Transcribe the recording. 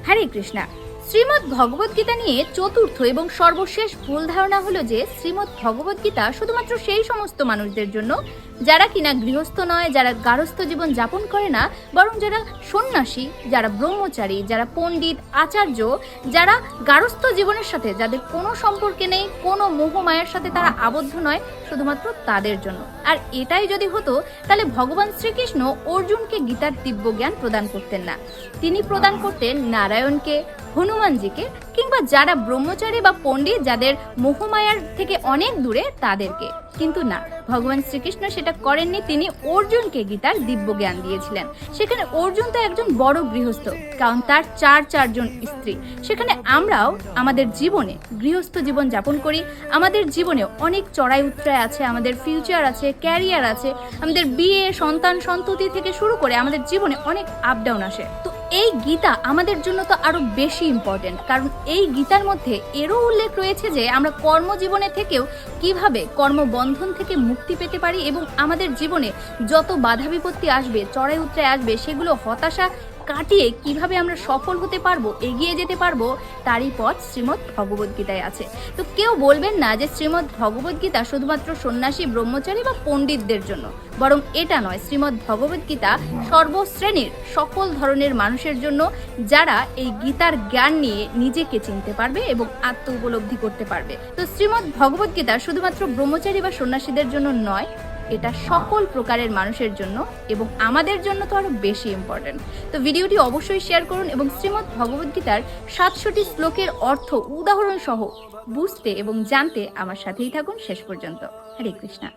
হরে কৃষ্ণা। শ্রীমদ্ ভগবদ গীতা নিয়ে চতুর্থ এবং সর্বশেষ ভুল ধারণা হলো যে শ্রীমদ্ ভগবদ গীতা শুধুমাত্র সেই সমস্ত মানুষদের জন্য যারা কিনা গৃহস্থ নয়, যারা গারস্থ জীবন যাপন করে না, বরং যারা সন্ন্যাসী, যারা ব্রহ্মচারী, যারা পণ্ডিত, আচার্য, যারা গারস্থ জীবনের সাথে যাদের কোনো সম্পর্কে নেই, কোনো মোহমায়ার সাথে তারা আবদ্ধ নয়, শুধুমাত্র তাদের জন্য। আর এটাই যদি হতো তাহলে ভগবান শ্রীকৃষ্ণ অর্জুনকে গীতার দিব্য জ্ঞান প্রদান করতেন না, তিনি প্রদান করতেন নারায়ণকে, হনুমানজিকে, কিংবা যারা ব্রহ্মচারী বা পণ্ডিত যাদের মোহমায়ার থেকে অনেক দূরে তাদেরকে। কিন্তু না, ভগবান শ্রীকৃষ্ণ সেটা করেননি, তিনি অর্জুনকে গীতার দিব্য জ্ঞান দিয়েছিলেন। সেখানে অর্জুন তো একজন বড় গৃহস্থ, কারণ তার চারজন স্ত্রী। সেখানে আমরাও আমাদের জীবনে গৃহস্থ জীবন যাপন করি, আমাদের জীবনে অনেক চড়াই উতরাই আছে, আমাদের ফিউচার আছে, ক্যারিয়ার আছে, আমাদের বিয়ে, সন্তান সন্ততি থেকে শুরু করে আমাদের জীবনে অনেক আপ ডাউন আসে। তো এই গীতা আমাদের জন্য তো আরো বেশি ইম্পর্টেন্ট, কারণ এই গীতার মধ্যে এরও উল্লেখ রয়েছে যে আমরা কর্মজীবনে থেকেও কিভাবে কর্মবন্ধন থেকে মুক্তি পেতে পারি এবং আমাদের জীবনে যত বাধা বিপত্তি আসবে, চড়াই উতরাই আসবে, সেগুলো হতাশা কাটিয়ে কিভাবে আমরা সফল হতে পারবো, এগিয়ে যেতে পারবো, তারই পথ শ্রীমদ্ ভগবদ গীতায় আছে। তো কেউ বলবেন না যে শ্রীমদ্ ভগবদ গীতা শুধুমাত্র সন্ন্যাসী, ব্রহ্মচারী বা পণ্ডিতদের জন্য, বরং এটা নয়, শ্রীমদ্ ভগবদ গীতা সর্বশ্রেণীর সকল ধরনের মানুষের জন্য, যারা এই গীতার জ্ঞান নিয়ে নিজেকে চিনতে পারবে এবং আত্ম উপলব্ধি করতে পারবে। তো শ্রীমদ্ ভগবদ গীতা শুধুমাত্র ব্রহ্মচারী বা সন্ন্যাসীদের জন্য নয়, এটা সকল প্রকারের মানুষের জন্য এবং আমাদের জন্য তো আরো বেশি ইম্পর্টেন্ট। তো ভিডিওটি অবশ্যই শেয়ার করুন এবং শ্রীমদ্ ভগবদ গীতার 700টি শ্লোকের অর্থ উদাহরণ সহ বুঝতে এবং জানতে আমার সাথেই থাকুন শেষ পর্যন্ত। হরে কৃষ্ণা।